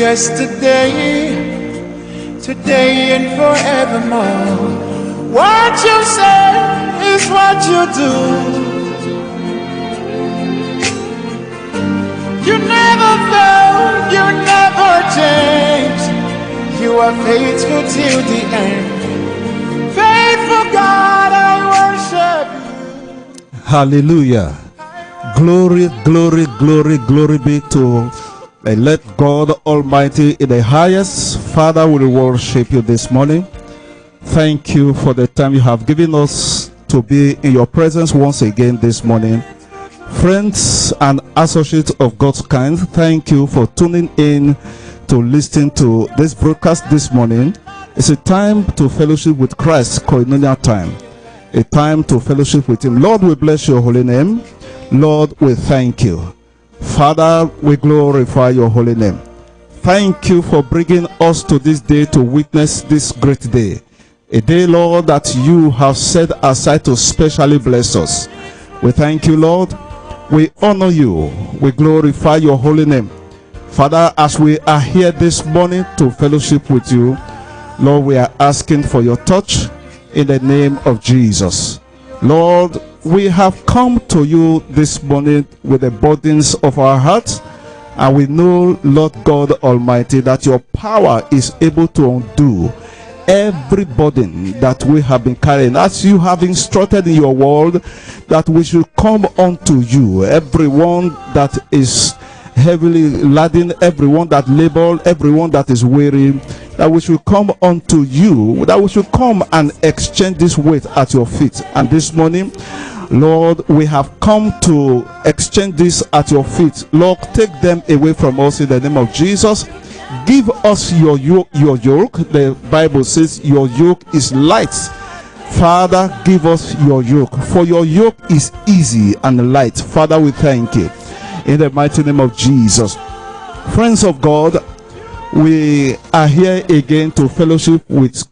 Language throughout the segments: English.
yesterday, today and forevermore. What you say is what you do. You never fail, you never change. You are faithful till the end. Faithful God, I worship you. Hallelujah. Glory, glory, glory, glory be to let God Almighty in the highest. Father, we worship you this morning. Thank you for the time you have given us to be in your presence once again this morning. Friends and associates of God's kind, thank you for tuning in to listen to this broadcast this morning. It's a time to fellowship with Christ, Koinonia time. A time to fellowship with him. Lord, we bless your holy name. Lord, we thank you. Father, we glorify your holy name. Thank you for bringing us to this day to witness this great day. A day, Lord, that you have set aside to specially bless us. We thank you, Lord. We honor you. We glorify your holy name. Father, as we are here this morning to fellowship with you, Lord, we are asking for your touch in the name of Jesus. Lord, we have come to you this morning with the burdens of our hearts, and we know, Lord God Almighty, that your power is able to undo every burden that we have been carrying, as you have instructed in your word that we should come unto you. Everyone that is heavily laden, everyone that labored, everyone that is weary, that we should come unto you, that we should come and exchange this weight at your feet. And this morning, Lord, we have come to exchange this at your feet. Lord, take them away from us in the name of Jesus. Give us your yoke. The Bible says your yoke is light. Father, give us your yoke, for your yoke is easy and light. Father, we thank you in the mighty name of Jesus. Friends of God, we are here again to fellowship with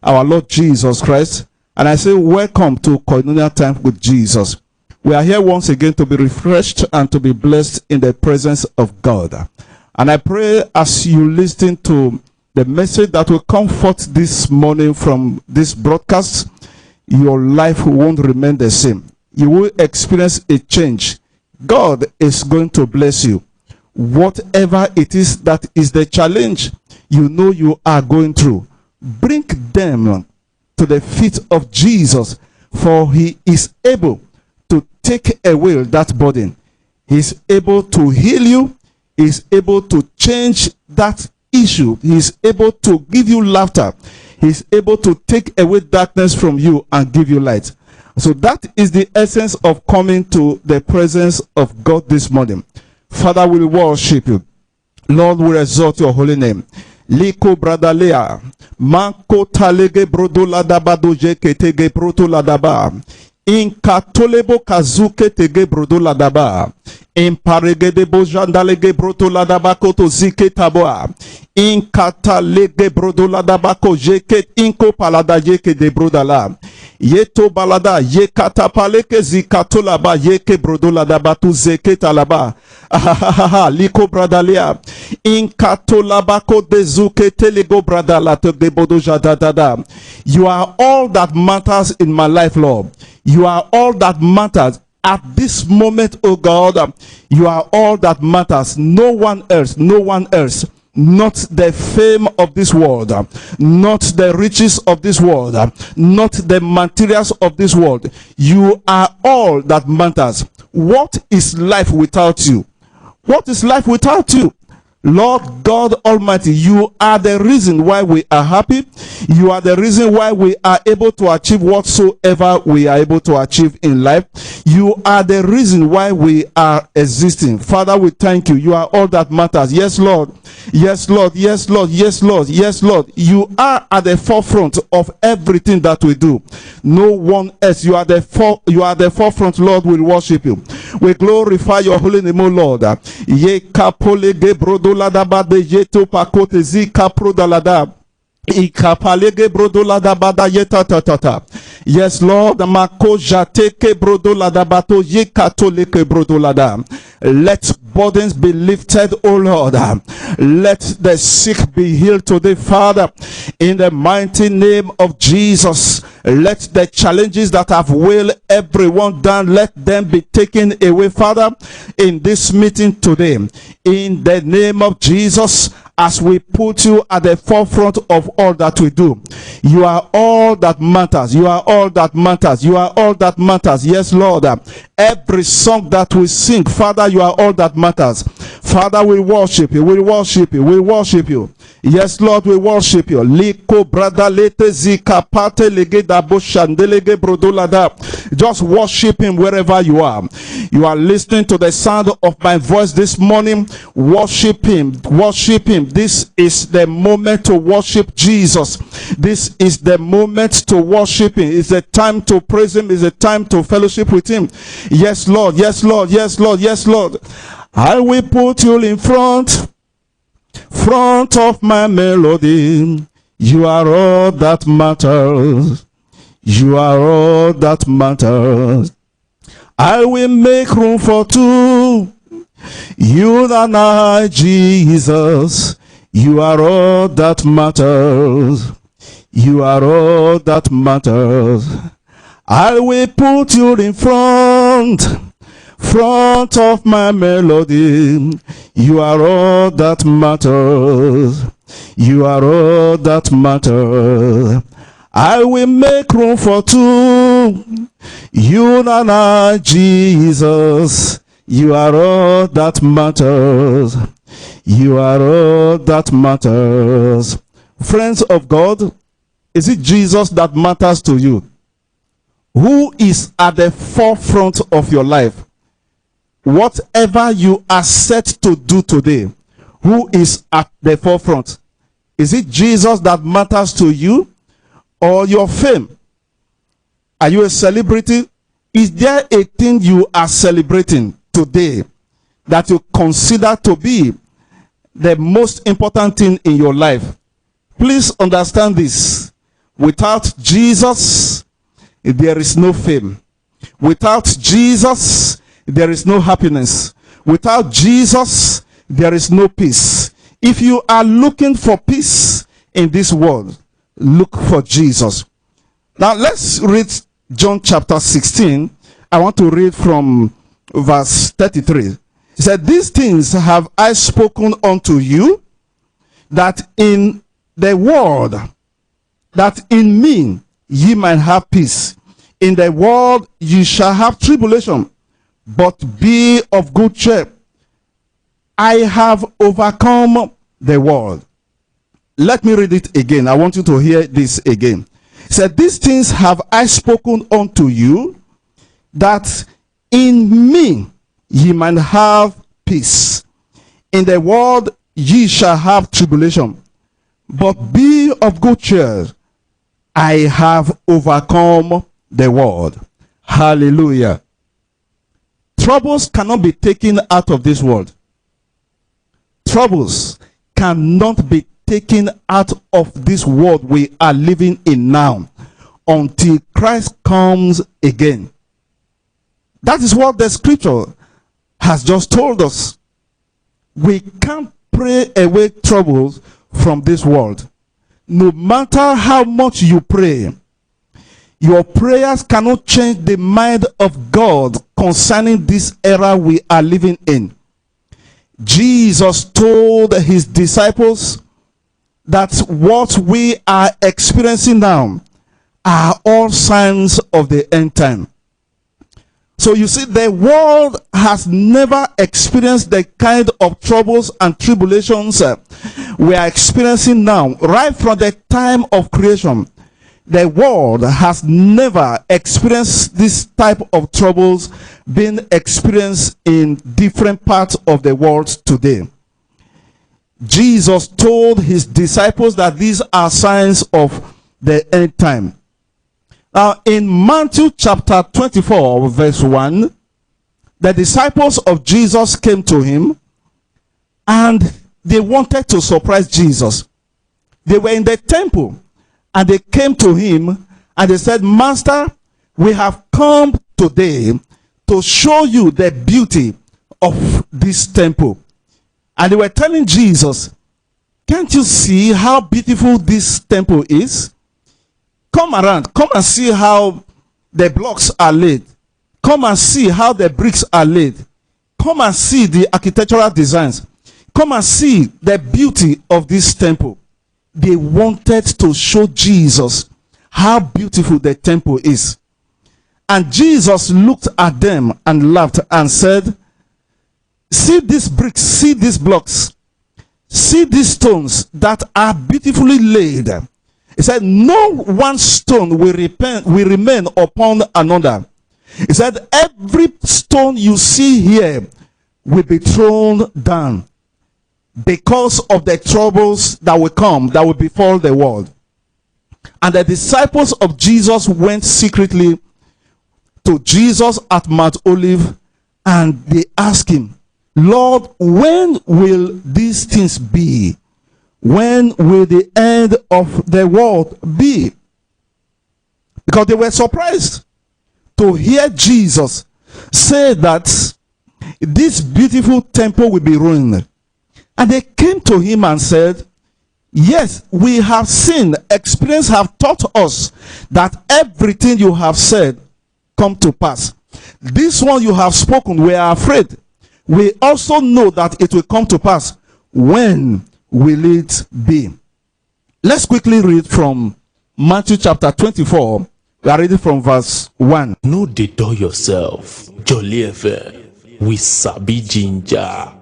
our Lord Jesus Christ. And I say welcome to Koinonia time with Jesus. We are here once again to be refreshed and to be blessed in the presence of God. And I pray as you listen to the message that will come forth this morning from this broadcast, your life won't remain the same. You will experience a change. God is going to bless you. Whatever it is that is the challenge you know you are going through, bring them to the feet of Jesus, for he is able to take away that burden. He is able to heal you. He is able to change that issue. He is able to give you laughter. He is able to take away darkness from you and give you light. So that is the essence of coming to the presence of God this morning. Father, we worship you. Lord, we exalt your holy name. Liko bradalea manko talege brodo ladaba doje ketege proto ladaba inkatolebo kazuke tege brodo ladaba imparege bojandalege broto ladaba koto zike taboa inkatalege brodo ladaba ko jeke inko palada jeke de brodala yeto balada yekata paleke zikatola ba yeke brodola da batu zeke talaba liko bradalia inkatola bako dezuke telego bradala to debodo jadada. You are all that matters in my life, Lord. You are all that matters at this moment, oh God. You are all that matters. No one else, no one else. Not the fame of this world, not the riches of this world, not the materials of this world. You are all that matters. What is life without you? What is life without you? Lord God Almighty, you are the reason why we are happy. You are the reason why we are able to achieve whatsoever we are able to achieve in life. You are the reason why we are existing. Father, we thank you. You are all that matters. Yes, Lord. Yes, Lord. Yes, Lord. Yes, Lord. Yes, Lord. You are at the forefront of everything that we do. No one else. You are the forefront, Lord. We worship you. We glorify your holy name, O Lord. Ye kapole gebrodo ladaba de yeto pakote zi kapro dalada. Ikapalege brodolada bada yeta tata. Yes, Lord. Mako jateke brodolada bato yekatoleke brodolada. Let burdens be lifted, O Lord. Let the sick be healed today, Father. In the mighty name of Jesus. Let the challenges that have weighed everyone down, let them be taken away, Father, in this meeting today. In the name of Jesus, as we put you at the forefront of all that we do. You are all that matters. You are all that matters. You are all that matters. Yes, Lord. Every song that we sing, Father, you are all that matters. Father, we worship you. We worship you. We worship you. Yes, Lord, we worship you. Liko brada lete zika pate lege dabo shandelege brodolada. Just worship him wherever you are. You are listening to the sound of my voice this morning. Worship him. Worship him. This is the moment to worship Jesus. This is the moment to worship him. It's a time to praise him. It's a time to fellowship with him. Yes, Lord. Yes, Lord. Yes, Lord. Yes, Lord. I will put you in front of my melody. You are all that matters. You are all that matters. I will make room for two. You and I, Jesus. You are all that matters. You are all that matters. I will put you in front of my melody. You are all that matters. You are all that matters. I will make room for two. You and I, Jesus. You are all that matters. You are all that matters. Friends of God, is it Jesus that matters to you? Who is at the forefront of your life? Whatever you are set to do today, who is at the forefront? Is it Jesus that matters to you, or your fame? Are you a celebrity? Is there a thing you are celebrating today that you consider to be the most important thing in your life? Please understand this. Without Jesus, there is no fame. Without Jesus, there is no happiness. Without Jesus, there is no peace. If you are looking for peace in this world, look for Jesus. Now let's read John chapter 16. I want to read from verse 33. He said, "These things have I spoken unto you, that in the world, that in me ye might have peace. In the world ye shall have tribulation, but be of good cheer. I have overcome the world." Let me read it again. I want you to hear this again. He said, "These things have I spoken unto you, that in me ye might have peace. In the world ye shall have tribulation, but be of good cheer. I have overcome the world." Hallelujah. Troubles cannot be taken out of this world. Troubles cannot be taken out of this world we are living in now until Christ comes again. That is what the scripture has just told us. We can't pray away troubles from this world. No matter how much you pray, your prayers cannot change the mind of God concerning this era we are living in. Jesus told his disciples that what we are experiencing now are all signs of the end time. So you see, the world has never experienced the kind of troubles and tribulations we are experiencing now. Right from the time of creation, the world has never experienced this type of troubles being experienced in different parts of the world today. Jesus told his disciples that these are signs of the end time. Now, in Matthew chapter 24, verse 1, the disciples of Jesus came to him and they wanted to surprise Jesus. They were in the temple, and they came to him, and they said, Master, we have come today to show you the beauty of this temple. And they were telling Jesus, can't you see how beautiful this temple is? Come around, come and see how the blocks are laid. Come and see how the bricks are laid. Come and see the architectural designs. Come and see the beauty of this temple. They wanted to show Jesus how beautiful the temple is. And Jesus looked at them and laughed and said, see these bricks, see these blocks, see these stones that are beautifully laid. He said, no one stone will remain upon another. He said, every stone you see here will be thrown down because of the troubles that will come, that will befall the world. And the disciples of Jesus went secretly to Jesus at Mount Olive, and they asked him, Lord, when will these things be? When will the end of the world be? Because they were surprised to hear Jesus say that this beautiful temple will be ruined. And they came to him and said, yes, we have seen, experience have taught us that everything you have said come to pass. This one you have spoken, we are afraid. We also know that it will come to pass. When will it be? Let's quickly read from Matthew chapter 24. We are reading from verse 1. No dey dull yourself. Jolly FM with Sabi Ginger.